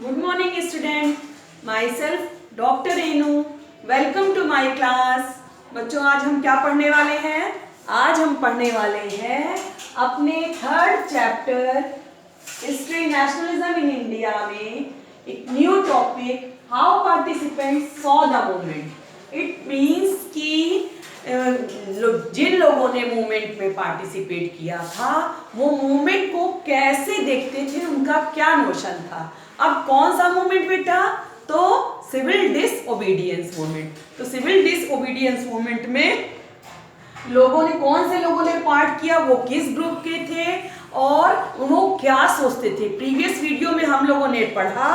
Good morning student. Myself Dr. Renu. Welcome to my class. बच्चों आज हम क्या पढ़ने वाले हैं? आज हम पढ़ने वाले हैं अपने third chapter history nationalism in India में एक new topic how participants saw the movement. It means कि जिन लोगों ने मूवमेंट में पार्टिसिपेट किया था वो मूवमेंट को कैसे देखते थे, उनका क्या नोशन था। अब कौन सा मूवमेंट बेटा? तो सिविल डिसओबीडियंस मूवमेंट। तो सिविल डिसओबीडियंस मूवमेंट में लोगों ने, कौन से लोगों ने पार्ट किया, वो किस ग्रुप के थे और वो क्या सोचते थे। प्रीवियस वीडियो में हम लोगों ने पढ़ा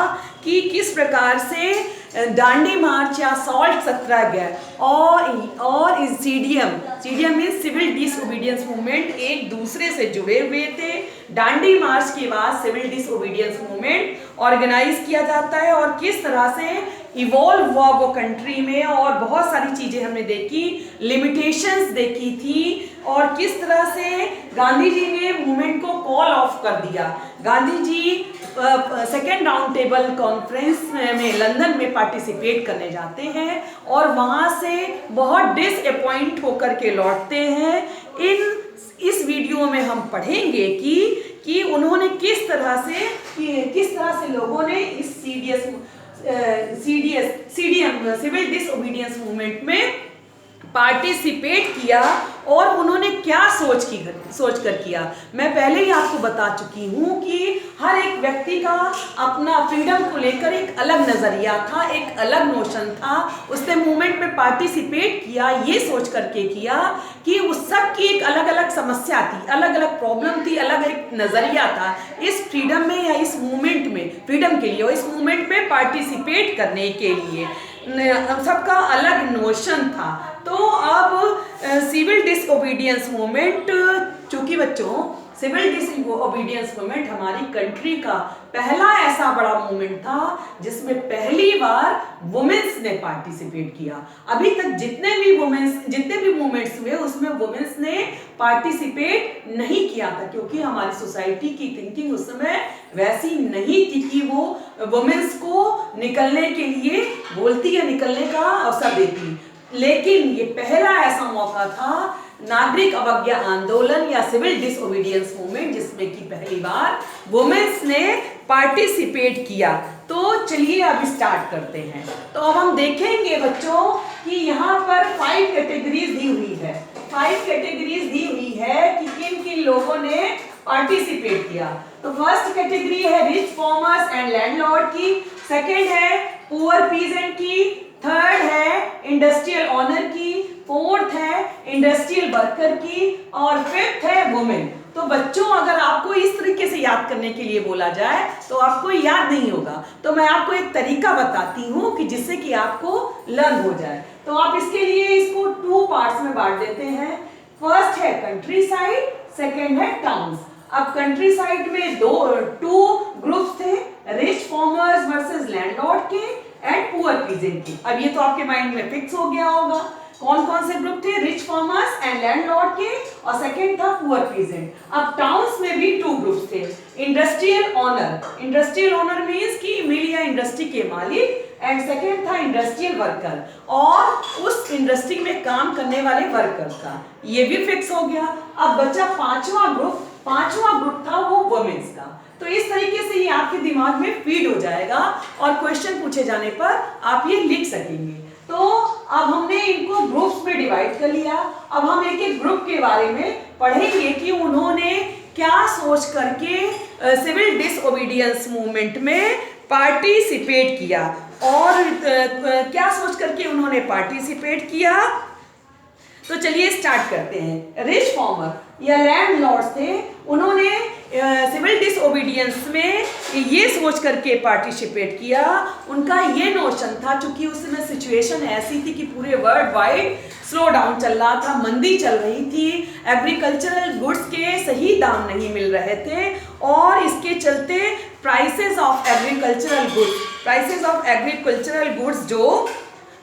कि किस प्रकार से दांडी मार्च या सॉल्ट सत्याग्रह और सीडीएम में सिविल डिसओबीडियंस मूवमेंट एक दूसरे से जुड़े हुए थे। दांडी मार्च के बाद सिविल डिसओबीडियंस मूवमेंट ऑर्गेनाइज किया जाता है और किस तरह से इवॉल्व हुआ वो कंट्री में, और बहुत सारी चीजें हमने देखी, लिमिटेशंस देखी थी और किस तरह से गांधी जी ने मूवमेंट को कॉल ऑफ कर दिया। Gandhi ji second round table conference में लंदन में पार्टिसिपेट करने जाते हैं और वहाँ से बहुत डिसअपॉइंट होकर के लौटते हैं। इस वीडियो में हम पढ़ेंगे कि उन्होंने किस तरह से लोगों ने इस सीडीएम सिविल डिसओबीडियंस मूवमेंट में पार्टिसिपेट किया और उन्होंने क्या सोच कर किया। मैं पहले ही आपको बता चुकी हूँ कि हर एक व्यक्ति का अपना फ्रीडम को लेकर एक अलग नज़रिया था, एक अलग नोशन था। उसने मूवमेंट में पार्टिसिपेट किया ये सोच करके किया कि उस सब की एक अलग अलग समस्या थी, अलग अलग प्रॉब्लम थी, अलग एक नज़रिया था इस फ्रीडम में या इस मूवमेंट में, फ्रीडम के लिए और इस मूवमेंट में पार्टिसिपेट करने के लिए सबका अलग नोशन था। तो अब सिविल डिसओबीडियंस मूवमेंट, चूंकि बच्चों सिविल डिसओबीडियंस मूवमेंट हमारी कंट्री का पहला ऐसा बड़ा मूवमेंट था जिसमें पहली बार वुमेन्स ने पार्टिसिपेट किया। अभी तक जितने भी मूवमेंट्स हुए उसमें वुमेन्स ने पार्टिसिपेट नहीं किया था, क्योंकि हमारी सोसाइटी की थिंकिंग उस समय वैसी नहीं थी कि वो वुमेन्स को निकलने के लिए बोलती या निकलने का अवसर देती। लेकिन ये पहला ऐसा मौका था नागरिक अवज्ञा आंदोलन या सिविल डिसओबीडियंस मूवमेंट जिसमें कि पहली बार वुमेन्स ने पार्टिसिपेट किया। तो चलिए अब स्टार्ट करते हैं। तो अब हम देखेंगे बच्चों कि यहाँ पर 5 कैटेगरीज दी हुई है। 5 कैटेगरीज दी हुई है कि किन किन लोगों ने पार्टिसिपेट किया। तो फर्स्ट कैटेगरी है रिच फार्मर्स एंड लैंडलॉर्ड की, सेकेंड है पुअर पीजेंट की, थर्ड है इंडस्ट्रियल ऑनर की, फोर्थ है इंडस्ट्रियल वर्कर की और फिफ्थ है वुमेन। तो बच्चों अगर आपको इस तरीके से याद करने के लिए बोला जाए तो आपको याद नहीं होगा, तो मैं आपको एक तरीका बताती हूँ कि जिससे कि आपको लर्न हो जाए। तो आप इसके लिए इसको 2 पार्ट्स में बांट देते हैं। फर्स्ट है कंट्री साइड, सेकेंड है टाउन्स। अब कंट्री साइड में 2 ग्रुप्स थे, रिच फार्मर्स वर्सेस लैंडलॉर्ड के एंड पुअर पीजेंट की। अब ये तो आपके माइंड में फिक्स हो गया होगा कौन कौन से ग्रुप थे, रिच फार्मर्स एंड लैंडलॉर्ड के, और सेकंड था पुअर पीजेंट। अब टाउन्स में भी 2 ग्रुप्स थे, industrial owner. Industrial owner means कि मिल या इंडस्ट्री के मालिक, एंड सेकंड था इंडस्ट्रियल वर्कर और उस इंडस्ट्री में काम करने वाले वर्कर का। ये भी फिक्स हो गया। अब बचा पांचवा ग्रुप था वो वुमेन्स का। तो इस तरीके से ये आपके दिमाग में फीड हो जाएगा और क्वेश्चन पूछे जाने पर आप ये लिख सकेंगे। तो अब हमने इनको ग्रुप्स में डिवाइड कर लिया। अब हम एक एक ग्रुप के बारे में पढ़ेंगे कि उन्होंने क्या सोच करके सिविल डिसओबीडियंस मूवमेंट में पार्टिसिपेट किया और क्या सोच करके उन्होंने पार्टिसिपेट किया। तो चलिए स्टार्ट करते हैं। रिच फार्मर या लैंडलॉर्ड्स थे, उन्होंने सिविल डिसओबीडियंस में ये सोच करके पार्टिसिपेट किया। उनका ये नोशन था, चूंकि उस समय सिचुएशन ऐसी थी कि पूरे वर्ल्ड वाइड स्लो डाउन चल रहा था, मंदी चल रही थी, एग्रीकल्चरल गुड्स के सही दाम नहीं मिल रहे थे और इसके चलते प्राइसेस ऑफ एग्रीकल्चरल गुड्स जो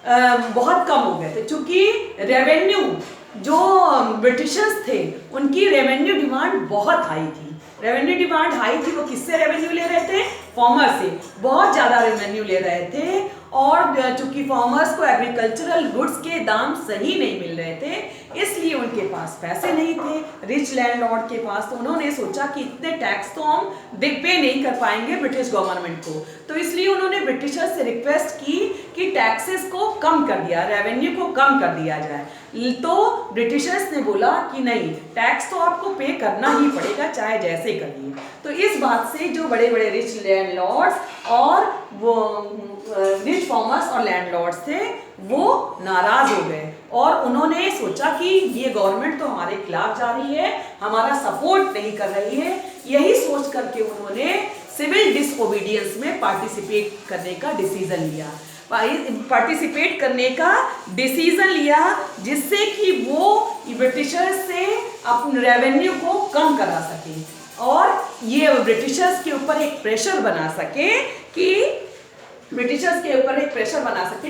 बहुत कम हो गए थे, चूंकि रेवेन्यू जो ब्रिटिशर्स थे उनकी रेवेन्यू डिमांड बहुत हाई थी रेवेन्यू डिमांड हाई थी, वो किससे रेवेन्यू ले रहे थे? फार्मर से, बहुत ज़्यादा रेवेन्यू ले रहे थे। और चूंकि फार्मर्स को एग्रीकल्चरल गुड्स के दाम सही नहीं मिल रहे थे, इसलिए उनके पास पैसे नहीं थे रिच लैंडलॉर्ड के पास। तो उन्होंने सोचा कि इतने टैक्स तो हम पे नहीं कर पाएंगे ब्रिटिश गवर्नमेंट को, तो इसलिए उन्होंने ब्रिटिशर्स से रिक्वेस्ट की कि टैक्सेस को कम कर दिया, रेवेन्यू को कम कर दिया जाए। तो ब्रिटिशर्स ने बोला कि नहीं, टैक्स तो आपको पे करना ही पड़ेगा, चाहे जैसे करिए। तो इस बात से जो बड़े बड़े रिच लैंडलॉर्ड्स और वो रिच फार्मर्स और लैंडलॉर्ड्स थे वो नाराज हो गए और उन्होंने सोचा कि ये गवर्नमेंट तो हमारे खिलाफ जा रही है, हमारा सपोर्ट नहीं कर रही है। यही सोच करके उन्होंने सिविल डिसओबीडियंस में पार्टिसिपेट करने का डिसीजन लिया, पार्टिसिपेट करने का डिसीजन लिया, जिससे कि वो ब्रिटिशर्स से अपने रेवेन्यू को कम करा सके और ये ब्रिटिशर्स के ऊपर एक प्रेशर बना सके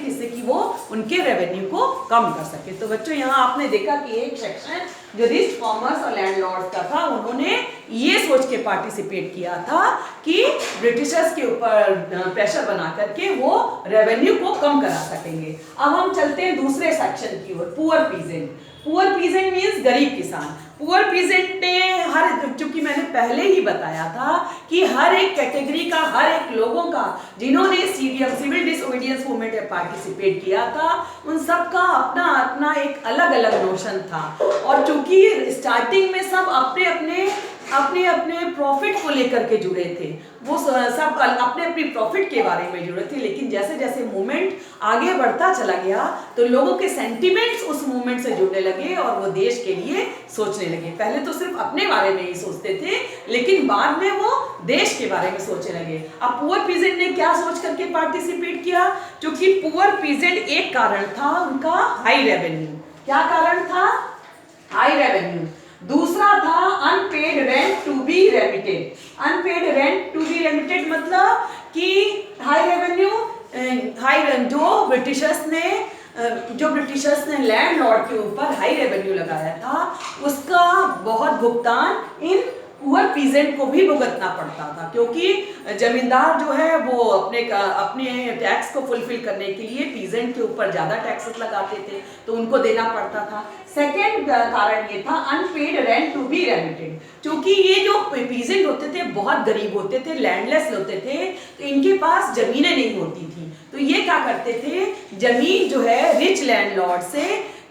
जिससे कि वो उनके रेवेन्यू को कम कर सके। तो बच्चों यहाँ आपने देखा कि एक सेक्शन जो रिच फार्मर्स और लैंडलॉर्ड्स का था, उन्होंने ये सोच के पार्टिसिपेट किया था कि ब्रिटिशर्स के ऊपर प्रेशर बना करके वो रेवेन्यू को कम करा सकेंगे। अब हम चलते हैं दूसरे सेक्शन की ओर, poor peasant. Poor peasant means गरीब किसान। पुअर पीजेंट ने चूंकि मैंने पहले ही बताया था कि हर एक कैटेगरी का, हर एक लोगों का जिन्होंने सिविल डिसओबीडियंस मूवमेंट में पार्टिसिपेट किया था, उन सब का अपना अपना एक अलग अलग नोशन था। और चूंकि स्टार्टिंग में सब अपने अपने प्रॉफिट को लेकर के जुड़े थे, वो सब अपने अपनी प्रॉफिट के बारे में जुड़े थे। लेकिन जैसे जैसे मूवमेंट आगे बढ़ता चला गया तो लोगों के सेंटिमेंट्स उस मूवमेंट से जुड़ने लगे और वो देश के लिए सोचने लगे। पहले तो सिर्फ अपने बारे में ही सोचते थे, लेकिन बाद में वो देश के बारे में सोचने लगे। अब पुअर पीजेंट ने क्या सोच करके पार्टिसिपेट किया? क्योंकि पुअर पीजेंट एक कारण था उनका हाई रेवेन्यू। क्या कारण था? High revenue. दूसरा था unpaid rent to be remitted. Unpaid rent to be remitted मतलब कि हाई रेवेन्यू, जो ब्रिटिशर्स ने लैंडलॉर्ड के ऊपर हाई रेवेन्यू लगाया था, उसका बहुत भुगतान इन पुअर पीजेंट को भी भुगतना पड़ता था, क्योंकि जमींदार जो है वो अपने टैक्स को फुलफिल करने के लिए पीजेंट के ऊपर ज्यादा टैक्सेस लगाते थे, तो उनको देना पड़ता था। सेकेंड कारण ये था unpaid rent to be remitted. क्योंकि ये जो पीजेंट होते थे बहुत गरीब होते थे, लैंडलेस होते थे, तो इनके पास जमीनें नहीं होती थी। तो ये क्या करते थे, जमीन जो है रिच लैंडलॉर्ड से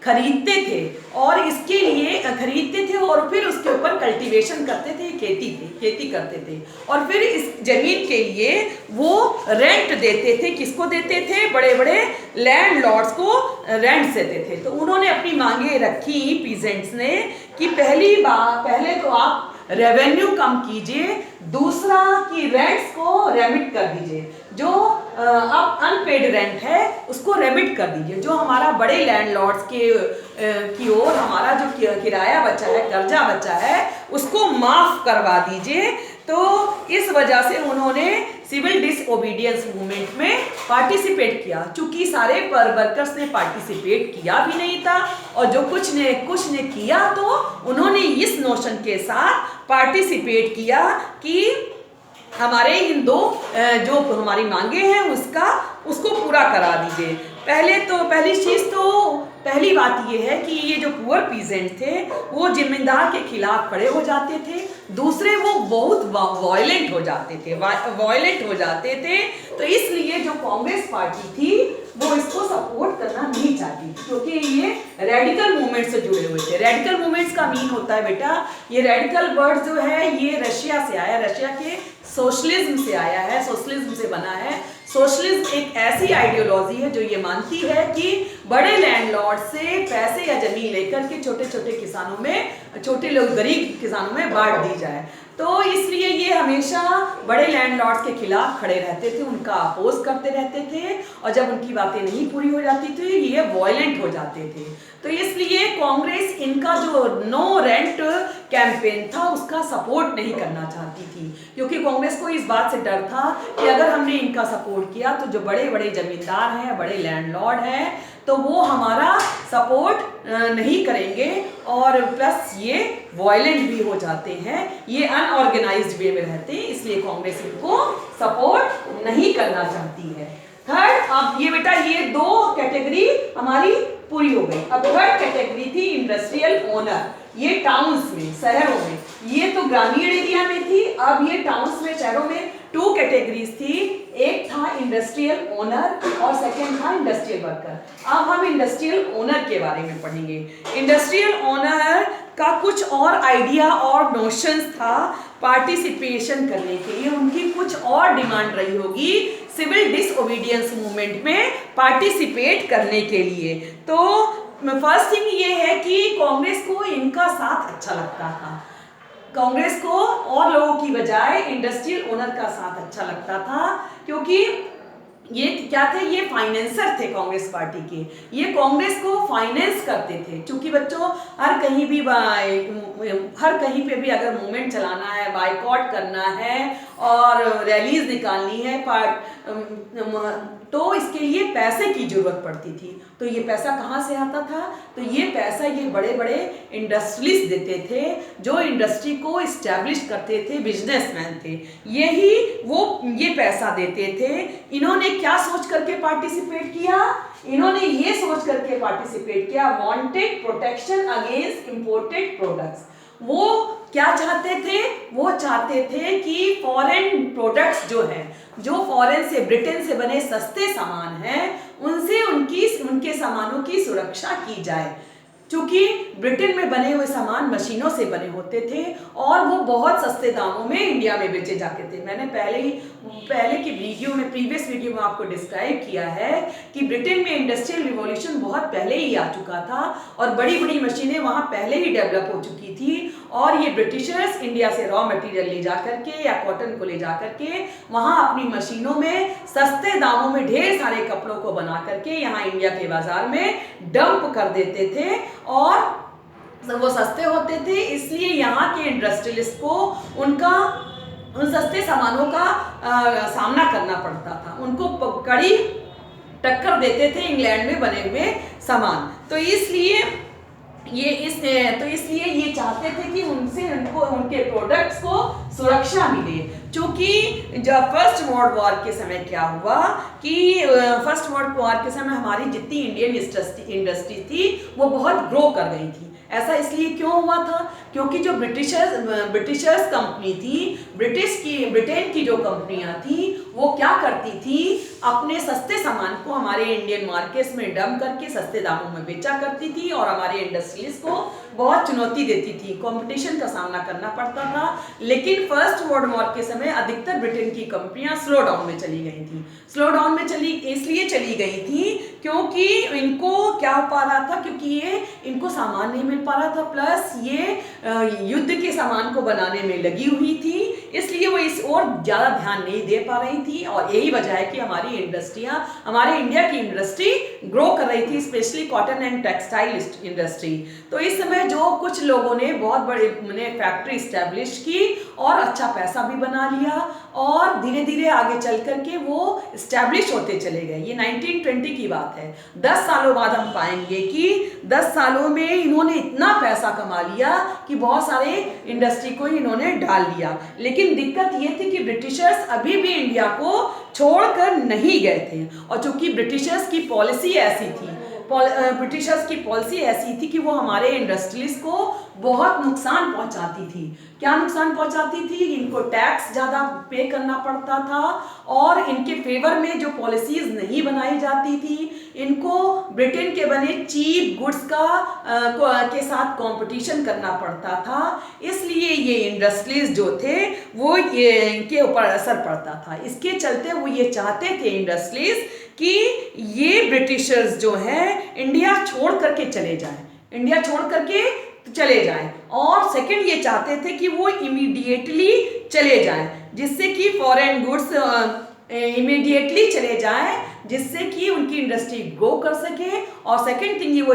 खरीदते थे और इसके लिए खरीदते थे और फिर उसके ऊपर कल्टीवेशन करते थे, खेती करते थे और फिर इस जमीन के लिए वो रेंट देते थे। किसको देते थे? बड़े बड़े लैंडलॉर्ड्स को रेंट देते थे। तो उन्होंने अपनी मांगे रखी पीजेंट्स ने कि पहले तो आप रेवेन्यू कम कीजिए, दूसरा कि रेंट्स को रेमिट कर दीजिए, जो अब अनपेड रेंट है उसको रेमिट कर दीजिए, जो हमारा बड़े लैंडलॉर्ड्स की ओर हमारा जो किराया बचा है, कर्जा बचा है, उसको माफ करवा दीजिए। तो इस वजह से उन्होंने सिविल डिसओबीडियंस मूवमेंट में पार्टिसिपेट किया। चूंकि सारे वर्कर्स ने पार्टिसिपेट किया भी नहीं था और जो कुछ ने किया, तो उन्होंने इस नोशन के साथ पार्टिसिपेट किया कि हमारे इन दो जो हमारी मांगे हैं उसको पूरा करा दीजिए। पहली बात ये है कि ये जो पुअर पीजेंट थे वो जिम्मेदार के खिलाफ खड़े हो जाते थे, दूसरे वो बहुत वायलेंट हो जाते थे। तो इसलिए जो कांग्रेस पार्टी थी वो इसको सपोर्ट करना नहीं चाहती थी, क्योंकि ये रेडिकल मूवमेंट से जुड़े हुए थे। रेडिकल मूवमेंट्स का मीन होता है बेटा, ये रेडिकल वर्ड जो है ये रशिया से आया, रशिया के सोशलिज्म से आया है, सोशलिज्म से बना है। सोशलिज्म एक ऐसी आइडियोलॉजी है जो ये मानती है कि बड़े लैंडलॉर्ड से पैसे या जमीन लेकर के छोटे लोग गरीब किसानों में बांट दी जाए। तो इसलिए ये हमेशा बड़े लैंडलॉर्ड्स के खिलाफ खड़े रहते थे, उनका अपोज करते रहते थे और जब उनकी बातें नहीं पूरी हो जाती थी ये वायलेंट हो जाते थे। तो इसलिए कांग्रेस इनका जो नो रेंट कैंपेन था उसका सपोर्ट नहीं करना चाहती थी, क्योंकि कांग्रेस कांग्रेस को इस बात से डर था कि अगर हमने इनका सपोर्ट किया तो जो बड़े बड़े जमींदार हैं, बड़े लैंडलॉर्ड हैं, तो वो हमारा सपोर्ट नहीं करेंगे और प्लस ये वायलेंट भी हो जाते हैं, ये अनऑर्गेनाइज्ड वे में रहते हैं, इसलिए कांग्रेस इनको सपोर्ट नहीं करना चाहती है। थर्ड, अब ये बेटा ये दो कैटेगरी हमारी पूरी हो गई। अब थर्ड कैटेगरी थी इंडस्ट्रियल ओनर। ये टाउन्स में, शहरों में, ये तो ग्रामीण एरिया में थी, अब ये टाउन्स में, शहरों में टू कैटेगरीज थी। एक था इंडस्ट्रियल ओनर और सेकंड था इंडस्ट्रियल वर्कर। अब हम इंडस्ट्रियल ओनर के बारे में पढ़ेंगे। इंडस्ट्रियल ओनर का कुछ और आइडिया और नोशंस था पार्टिसिपेशन करने के लिए, उनकी कुछ और डिमांड रही होगी सिविल डिसओबीडियंस मूवमेंट में पार्टिसिपेट करने के लिए। तो फर्स्ट थिंग ये है कि कांग्रेस को इनका साथ अच्छा लगता था। कांग्रेस को और लोगों की बजाय इंडस्ट्रियल ओनर का साथ अच्छा लगता था, क्योंकि ये क्या थे, ये फाइनेंसर थे कांग्रेस पार्टी के। ये कांग्रेस को फाइनेंस करते थे, क्योंकि बच्चों हर कहीं पे भी अगर मूवमेंट चलाना है, बाइकआउट करना है और रैलीज निकालनी है, तो इसके लिए पैसे की जरूरत पड़ती थी। तो ये पैसा कहाँ से आता था? तो ये पैसा ये बड़े बड़े इंडस्ट्रीज देते थे, जो इंडस्ट्री को इस्टेब्लिश करते थे, बिजनेसमैन थे, ये पैसा देते थे। इन्होंने क्या सोच करके पार्टिसिपेट किया? इन्होंने ये सोच करके पार्टिसिपेट किया, wanted protection against imported products. वो क्या चाहते थे? वो चाहते थे कि फॉरेन प्रोडक्ट्स जो हैं, जो फॉरेन से, ब्रिटेन से बने सस्ते सामान हैं, उनसे उनके सामानों की सुरक्षा की जाए। क्योंकि ब्रिटेन में बने हुए सामान मशीनों से बने होते थे और वो बहुत सस्ते दामों में इंडिया में बेचे जाते थे। मैंने पहले की वीडियो में, प्रीवियस वीडियो में आपको डिस्क्राइब किया है कि ब्रिटेन में इंडस्ट्रियल रिवॉल्यूशन बहुत पहले ही आ चुका था और बड़ी बड़ी मशीनें वहाँ पहले ही डेवलप हो चुकी थी, और ये ब्रिटिशर्स इंडिया से रॉ मटेरियल ले जा करके या कॉटन को ले जा करके वहाँ अपनी मशीनों में सस्ते दामों में ढेर सारे कपड़ों को बना करके यहाँ इंडिया के बाजार में डंप कर देते थे, और वो सस्ते होते थे, इसलिए यहाँ के इंडस्ट्रियलिस्ट को उन सस्ते सामानों का सामना करना पड़ता था। उनको कड़ी टक्कर देते थे इंग्लैंड में बने हुए सामान। तो इसलिए ये चाहते थे कि उनके प्रोडक्ट्स को सुरक्षा मिले। क्योंकि जब फर्स्ट वर्ल्ड वॉर के समय क्या हुआ कि फर्स्ट वर्ल्ड वॉर के समय हमारी जितनी इंडियन इंडस्ट्री थी वो बहुत ग्रो कर गई थी। ऐसा इसलिए क्यों हुआ था? क्योंकि जो ब्रिटिशर्स कंपनी थी, ब्रिटेन की जो कंपनियां थी, वो क्या करती थी, अपने सस्ते सामान को हमारे इंडियन मार्केट्स में डंप करके सस्ते दामों में बेचा करती थी और हमारे इंडस्ट्रीज को बहुत चुनौती देती थी, कंपटीशन का सामना करना पड़ता था। लेकिन फर्स्ट वर्ल्ड वॉर के समय अधिकतर ब्रिटेन की कंपनियां स्लो डाउन में चली गई थी। इसलिए चली गई थी क्योंकि इनको क्या हो पा रहा था, क्योंकि इनको सामान नहीं मिल पा रहा था, प्लस ये युद्ध के सामान को बनाने में लगी हुई थी, इसलिए वो इस और ज़्यादा ध्यान नहीं दे पा रही थी। और यही वजह है कि हमारे इंडिया की इंडस्ट्री ग्रो कर रही थी, specially cotton and textile industry. तो इस समय जो कुछ लोगों ने बहुत बड़े फैक्ट्री इस्टेब्लिश की और अच्छा पैसा भी बना लिया, और धीरे धीरे आगे चल करके वो इस्टेब्लिश होते चले गए। ये 1920 की बात है। 10 सालों बाद हम पाएंगे कि 10 सालों में इन्होंने इतना पैसा कमा लिया कि बहुत सारे इंडस्ट्री को इन्होंने डाल लिया। लेकिन दिक्कत ये थी कि ब्रिटिशर्स अभी भी इंडिया को छोड़कर नहीं गए थे, और चूंकि ब्रिटिशर्स की पॉलिसी ऐसी थी कि वो हमारे इंडस्ट्रीज को बहुत नुकसान पहुंचाती थी। क्या नुकसान पहुंचाती थी? इनको टैक्स ज़्यादा पे करना पड़ता था, और इनके फेवर में जो पॉलिसीज नहीं बनाई जाती थी, इनको ब्रिटेन के बने चीप गुड्स के साथ कंपटीशन करना पड़ता था। इसलिए ये इंडस्ट्रीज जो थे वो इनके ऊपर असर पड़ता था। इसके चलते वो ये चाहते थे इंडस्ट्रीज कि ये ब्रिटिशर्स जो हैं इंडिया छोड़ करके चले जाएं, और सेकंड ये चाहते थे कि वो इमीडिएटली चले जाएं, जिससे कि फॉरेन गुड्स इमीडिएटली चले जाएं, जिससे कि उनकी इंडस्ट्री ग्रो कर सके। और सेकंड थिंग ये वो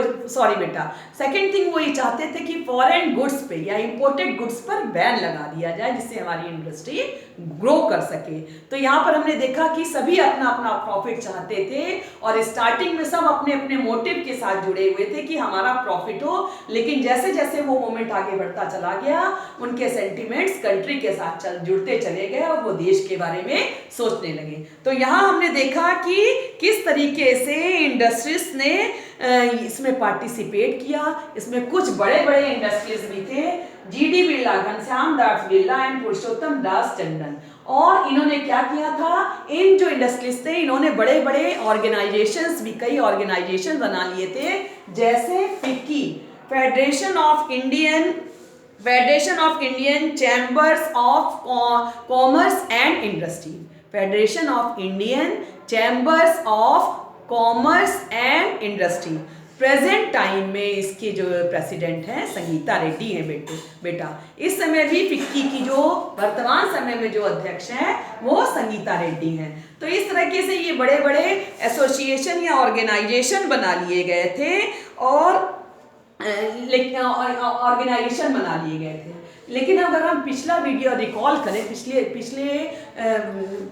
सेकंड थिंग वो ये चाहते थे कि फॉरेन गुड्स पे या इंपोर्टेड गुड्स पर बैन लगा दिया जाए, जिससे हमारी इंडस्ट्री ग्रो कर सके। तो यहाँ पर हमने देखा कि सभी अपना अपना प्रॉफिट चाहते थे और स्टार्टिंग में सब अपने अपने मोटिव के साथ जुड़े हुए थे कि हमारा प्रॉफिट हो, लेकिन जैसे जैसे वो मोमेंट आगे बढ़ता चला गया उनके सेंटिमेंट्स कंट्री के साथ जुड़ते चले गए और वो देश के बारे में सोचने लगे। तो यहाँ हमने देखा कि किस तरीके से इंडस्ट्रीज ने इसमें पार्टिसिपेट किया। इसमें कुछ बड़े बड़े इंडस्ट्रीज भी थे, जीडी बिरला, घनश्याम दास बिरला एंड पुरुषोत्तम दास टंडन। और इन्होंने क्या किया था, इन जो इंडस्ट्रीज थे इन्होंने बड़े बड़े ऑर्गेनाइजेशंस भी, कई ऑर्गेनाइजेशन बना लिए थे, जैसे FICCI, federation of Indian chambers of commerce and industry, federation of Indian chambers of commerce and industry. Present time में इसके जो प्रेसिडेंट हैं संगीता रेड्डी हैं बेटा। इस समय भी फिक्की की जो वर्तमान समय में जो अध्यक्ष हैं वो संगीता रेड्डी हैं। तो इस तरीके से ये बड़े बड़े एसोसिएशन या ऑर्गेनाइजेशन बना लिए गए थे और ऑर्गेनाइजेशन बना लिए गए थे। लेकिन अगर हम पिछला वीडियो रिकॉल करें, पिछले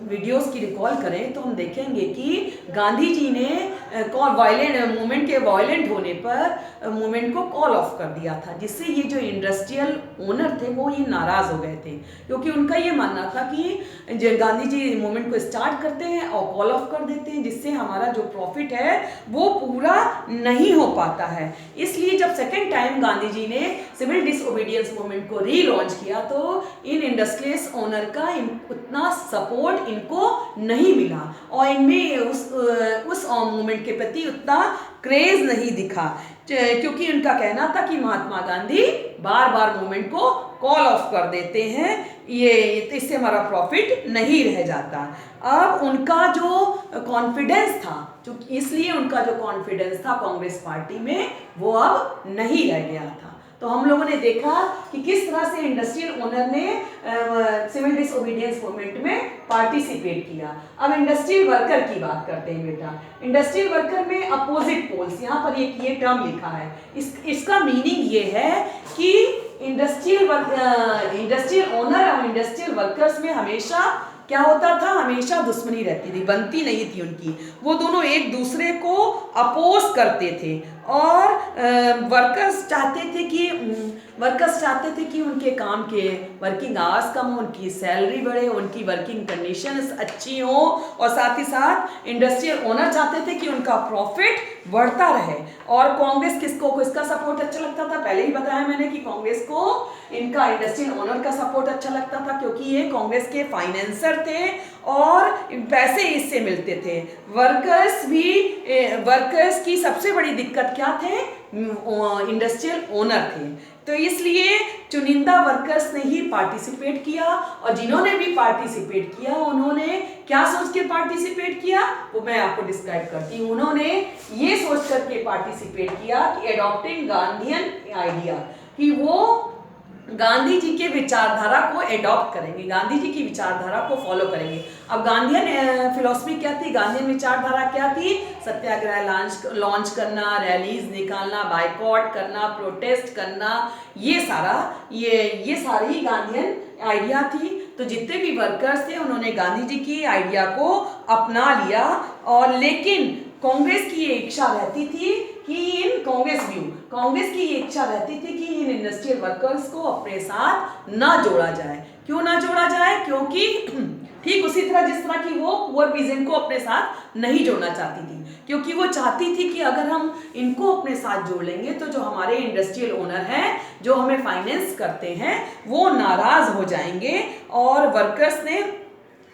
वीडियोस की रिकॉल करें तो हम देखेंगे कि गांधी जी ने मूवमेंट के वायलेंट होने पर मूवमेंट को कॉल ऑफ कर दिया था, जिससे ये जो इंडस्ट्रियल ओनर थे वो ये नाराज हो गए थे, क्योंकि उनका ये मानना था कि जो गांधी जी मूवमेंट को स्टार्ट करते हैं और कॉल ऑफ कर देते हैं, जिससे हमारा जो प्रॉफिट है वो पूरा नहीं हो पाता है। इसलिए जब सेकेंड टाइम गांधी जी ने सिविल डिसओबीडियंस मूवमेंट को लॉन्च किया तो इन इंडस्ट्रियल्स ओनर का उतना सपोर्ट इनको नहीं मिला और इनमें उस मूवमेंट के प्रति उतना क्रेज नहीं दिखा, क्योंकि उनका कहना था कि महात्मा गांधी बार बार मूवमेंट को कॉल ऑफ कर देते हैं, ये इससे हमारा प्रॉफिट नहीं रह जाता। अब उनका जो कॉन्फिडेंस था, इसलिए उनका जो कॉन्फिडेंस था कांग्रेस पार्टी में वो अब नहीं रह गया था। तो हम लोगों ने देखा कि किस तरह से इंडस्ट्रियल ओनर ने सिविल डिसओबीडियंस मूवमेंट में पार्टिसिपेट किया। अब इंडस्ट्रियल वर्कर की बात करते हैं बेटा। इंडस्ट्रियल वर्कर में अपोजिट पोल्स, यहाँ पर एक ये टर्म लिखा है, इसका मीनिंग ये है कि इंडस्ट्रियल ओनर और इंडस्ट्रियल वर्कर्स में हमेशा क्या होता था, हमेशा दुश्मनी रहती थी, बनती नहीं थी उनकी। वो दोनों एक दूसरे को अपोज करते थे और वर्कर्स चाहते थे कि उनके काम के वर्किंग आवर्स कम हो, उनकी सैलरी बढ़े, उनकी वर्किंग कंडीशंस अच्छी हो, और साथ ही साथ इंडस्ट्रियल ओनर चाहते थे कि उनका प्रॉफिट बढ़ता रहे। और कांग्रेस किसका सपोर्ट अच्छा लगता था, पहले ही बताया मैंने कि कांग्रेस को इनका इंडस्ट्रियल ओनर का सपोर्ट अच्छा लगता था, क्योंकि ये कांग्रेस के फाइनेंसर थे और पैसे इससे मिलते थे। वर्कर्स की सबसे बड़ी दिक्कत क्या थे, इंडस्ट्रियल ओनर थे। तो इसलिए चुनिंदा वर्कर्स ने ही पार्टिसिपेट किया, और जिन्होंने भी पार्टिसिपेट किया उन्होंने क्या सोच के पार्टिसिपेट किया वो मैं आपको डिस्क्राइब करती हूँ। उन्होंने ये सोच करके पार्टिसिपेट किया कि एडॉप्टिंग गांधीयन आइडिया, कि वो गांधी जी के विचारधारा को एडॉप्ट करेंगे, गांधी जी की विचारधारा को फॉलो करेंगे। अब गांधीयन फिलॉसफी क्या थी, गांधीयन विचारधारा क्या थी, सत्याग्रह लॉन्च करना, रैलीज निकालना, बाइकॉट करना, प्रोटेस्ट करना, ये सारी गांधीयन आइडिया थी। तो जितने भी वर्कर्स थे उन्होंने गांधी जी की आइडिया को अपना लिया, और लेकिन कांग्रेस की ये इच्छा रहती थी कि कांग्रेस की ये इच्छा रहती थी कि इन इंडस्ट्रियल वर्कर्स को अपने साथ ना जोड़ा जाए। क्यों ना जोड़ा जाए, क्योंकि ठीक उसी तरह जिस तरह की वो पुअर पीजेंट को अपने साथ नहीं जोड़ना चाहती थी, क्योंकि वो चाहती थी कि अगर हम इनको अपने साथ जोड़ लेंगे तो जो हमारे इंडस्ट्रियल ओनर हैं, जो हमें फाइनेंस करते हैं, वो नाराज हो जाएंगे और वर्कर्स ने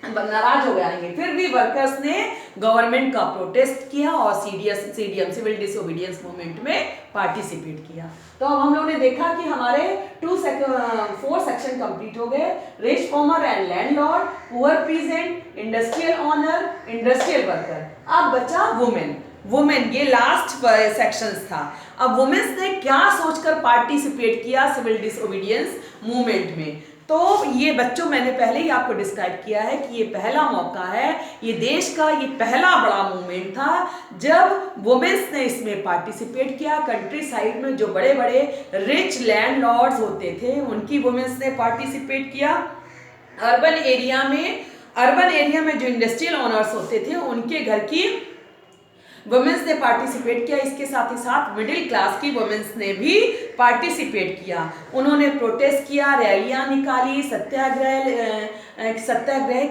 नाराज हो जाएंगे। फिर भी वर्कर्स ने गवर्नमेंट का प्रोटेस्ट किया और सीडीएम सिविल डिसओबीडियंस मूवमेंट में पार्टिसिपेट किया। तो अब हम लोगों ने देखा कि हमारे 4 सेक्शन कंप्लीट हो गए, rich farmer and landlord, poor peasant, industrial owner, industrial worker. अब बचा वुमेन, ये लास्ट सेक्शंस था। अब वुमेन्स ने क्या सोचकर पार्टिसिपेट किया सिविल डिसओबीडियंस मूवमेंट में, तो ये बच्चों मैंने पहले ही आपको डिस्क्राइब किया है कि ये पहला मौका है, ये देश का ये पहला बड़ा मूवमेंट था जब वुमेन्स ने इसमें पार्टिसिपेट किया। कंट्री साइड में जो बड़े बड़े रिच लैंडलॉर्ड्स होते थे उनकी वुमेन्स ने पार्टिसिपेट किया। अर्बन एरिया में जो इंडस्ट्रियल ओनर्स होते थे उनके घर की वुमेन्स ने पार्टिसिपेट किया। इसके साथ ही साथ मिडिल क्लास की वुमेन्स ने भी पार्टिसिपेट किया। उन्होंने प्रोटेस्ट किया, रैलियां निकाली, सत्याग्रह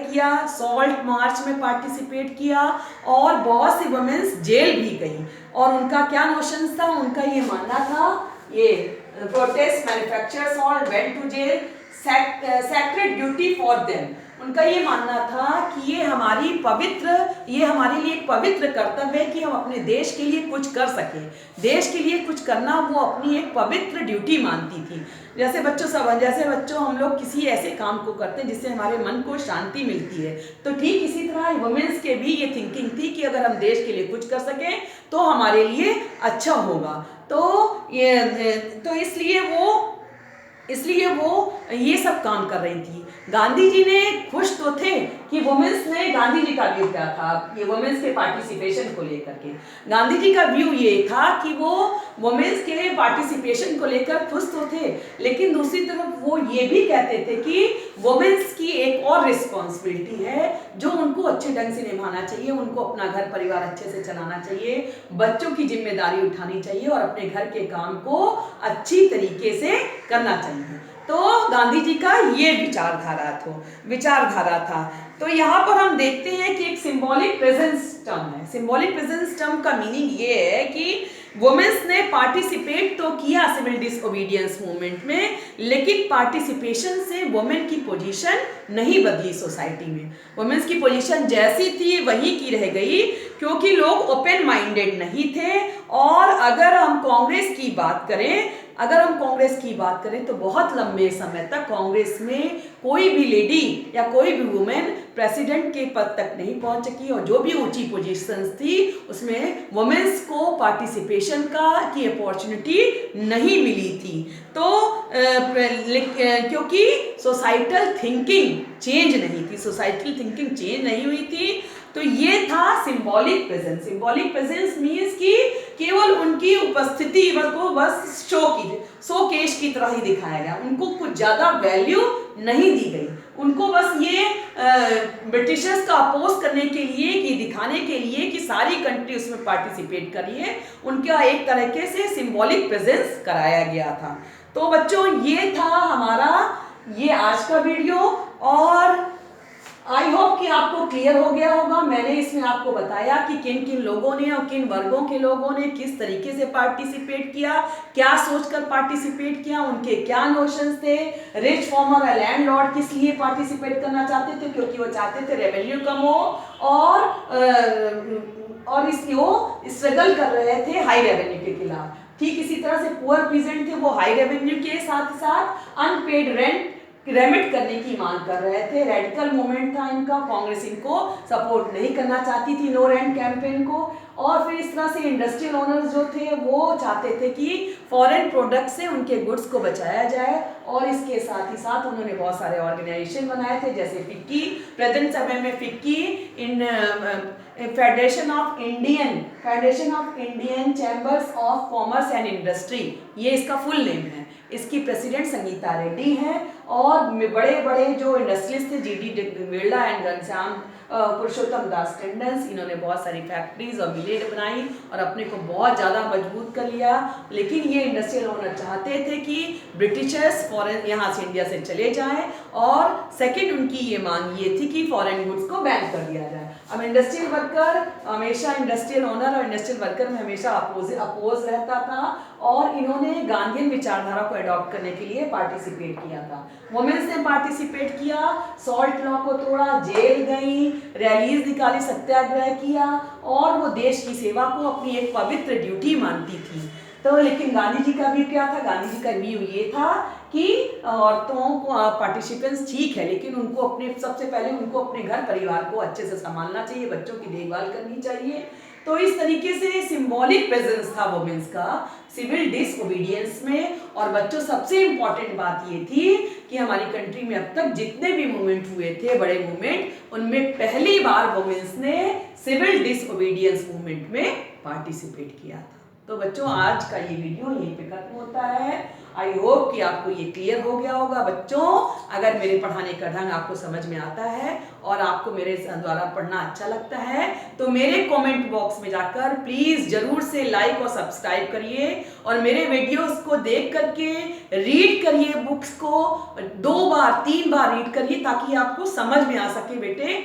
किया, सॉल्ट मार्च में पार्टिसिपेट किया और बहुत सी वुमेन्स जेल भी गई। और उनका क्या नोशन था, उनका ये मानना था, ये protest manufacturers all went to jail, sacred duty for them. उनका ये मानना था कि ये हमारे लिए एक पवित्र कर्तव्य है कि हम अपने देश के लिए कुछ कर सकें। देश के लिए कुछ करना वो अपनी एक पवित्र ड्यूटी मानती थी। जैसे बच्चों हम लोग किसी ऐसे काम को करते हैं जिससे हमारे मन को शांति मिलती है, तो ठीक इसी तरह वुमेन्स के भी ये थिंकिंग थी कि अगर हम देश के लिए कुछ कर सकें तो हमारे लिए अच्छा होगा। इसलिए वो ये सब काम कर रही थी। गांधी जी ने खुश तो थे कि वुमेन्स ने, गांधी जी का व्यू क्या था ये वुमेन्स के पार्टिसिपेशन को लेकर के, गांधी जी का व्यू ये था कि वो वुमेन्स के पार्टिसिपेशन को लेकर खुश तो थे, लेकिन दूसरी तरफ वो ये भी कहते थे कि वुमेन्स की एक और रिस्पॉन्सिबिलिटी है जो उनको अच्छे ढंग से निभाना चाहिए। उनको अपना घर परिवार अच्छे से चलाना चाहिए, बच्चों की जिम्मेदारी उठानी चाहिए और अपने घर के काम को अच्छी तरीके से करना चाहिए। तो गांधी जी का ये विचारधारा था। तो यहाँ पर हम देखते हैं कि एक सिंबॉलिक प्रेजेंस टर्म है। सिंबॉलिक प्रेजेंस टर्म का मीनिंग ये है कि वुमेन्स ने पार्टिसिपेट तो किया सिविल डिसओबीडियंस मूवमेंट में, लेकिन पार्टिसिपेशन से वुमेन की पोजीशन नहीं बदली सोसाइटी में। वुमेन्स की पोजीशन जैसी थी वही की रह गई, क्योंकि लोग ओपन माइंडेड नहीं थे। और अगर हम कांग्रेस की बात करें तो बहुत लंबे समय तक कांग्रेस में कोई भी लेडी या कोई भी वुमेन प्रेसिडेंट के पद तक नहीं पहुंच सकी, और जो भी ऊंची पोजीशंस थी उसमें वुमेन्स को पार्टिसिपेशन की अपॉर्चुनिटी नहीं मिली थी। तो क्योंकि सोसाइटल थिंकिंग चेंज नहीं हुई थी। तो ये था symbolic presence. Symbolic presence means कि केवल उनकी उपस्थिति को बस शोकेश की तरह ही दिखाया गया, उनको कुछ ज्यादा वैल्यू नहीं दी गई। उनको बस ये ब्रिटिशर्स का अपोज करने के लिए, कि दिखाने के लिए कि सारी कंट्री उसमें पार्टिसिपेट करी है, उनका एक तरीके से सिंबॉलिक प्रेजेंस कराया गया था। तो बच्चों ये था हमारा ये आज का वीडियो, और आई होप कि आपको क्लियर हो गया होगा। मैंने इसमें आपको बताया कि किन किन लोगों ने और किन वर्गों के लोगों ने किस तरीके से पार्टिसिपेट किया, क्या सोचकर पार्टिसिपेट किया, उनके क्या नोशंस थे। रिच फॉर्मर या लैंडलॉर्ड किस लिए पार्टिसिपेट करना चाहते थे, क्योंकि वो चाहते थे रेवेन्यू कम हो, और इसलिए वो स्ट्रगल कर रहे थे हाई रेवेन्यू के खिलाफ। ठीक इसी तरह से पुअर पीजेंट थे, वो हाई रेवेन्यू के साथ साथ अनपेड रेंट रेमिट करने की मांग कर रहे थे। रेडिकल मूवमेंट था इनका, कांग्रेस इनको सपोर्ट नहीं करना चाहती थी नो रेंट कैंपेन को। और फिर इस तरह से इंडस्ट्रियल ओनर्स जो थे वो चाहते थे कि फॉरेन प्रोडक्ट से उनके गुड्स को बचाया जाए, और इसके साथ ही साथ उन्होंने बहुत सारे ऑर्गेनाइजेशन बनाए थे, जैसे फिक्की, प्रेजेंट समय में FICCI federation of Indian chambers of commerce and industry, ये इसका फुल नेम है। इसकी प्रेसिडेंट संगीता रेड्डी हैं, और बड़े बड़े जो इंडस्ट्रियलिस्ट थे जीडी बिरला एंड घनश्याम पुरुषोत्तम दास टंडन, इन्होंने बहुत सारी फैक्ट्रीज और मिलें बनाई और अपने को बहुत ज़्यादा मजबूत कर लिया। लेकिन ये इंडस्ट्रियल ओनर चाहते थे कि ब्रिटिशर्स फॉरेन यहाँ से इंडिया से चले जाएं, और सेकंड उनकी ये मांग ये थी कि फॉरेन गुड्स को बैन कर दिया जाए। अब इंडस्ट्रियल वर्कर हमेशा, इंडस्ट्रियल ओनर और इंडस्ट्रियल वर्कर में हमेशा अपोज रहता था, और इन्होंने गांधीयन विचारधारा को अडॉप्ट करने के लिए पार्टिसिपेट किया था। वुमेन्स ने पार्टिसिपेट किया, सॉल्ट लॉ को तोड़ा, जेल गई, रैलीज निकाली, सत्याग्रह किया, और वो देश की सेवा को अपनी एक पवित्र ड्यूटी मानती थी। तो लेकिन गांधी जी का व्यू क्या था? गांधी जी का व्यू ये था कि औरतों को पार्टिसिपेंट्स ठीक है, लेकिन उनको सबसे पहले उनको अपने घर परिवार को अच्छे से संभालना चाहिए, बच्चों की देखभाल करनी चाहिए, तो इस तरीके से सिंबॉलिक प्रेजेंस था वुमेन्स का सिविल डिसओबीडियंस में। और बच्चों सबसे इंपॉर्टेंट बात ये थी कि हमारी कंट्री में अब तक जितने भी मूवमेंट हुए थे बड़े मूवमेंट, उनमें पहली बार वुमेन्स ने सिविल डिसओबीडियंस मूवमेंट में पार्टिसिपेट किया था। तो बच्चों आज का ये वीडियो यहीं पे खत्म होता है। आई होप कि आपको ये क्लियर हो गया होगा। बच्चों अगर मेरे पढ़ाने का ढंग आपको समझ में आता है और आपको मेरे द्वारा पढ़ना अच्छा लगता है तो मेरे कमेंट बॉक्स में जाकर प्लीज जरूर से लाइक और सब्सक्राइब करिए और मेरे वीडियोस को देख करके रीड करिए, बुक्स को 2 बार 3 बार रीड करिए ताकि आपको समझ में आ सके बेटे,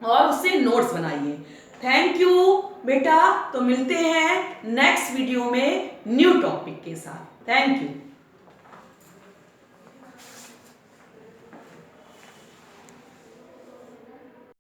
और उससे नोट्स बनाइए। थैंक यू बेटा। तो मिलते हैं नेक्स्ट वीडियो में न्यू टॉपिक के साथ। Thank you.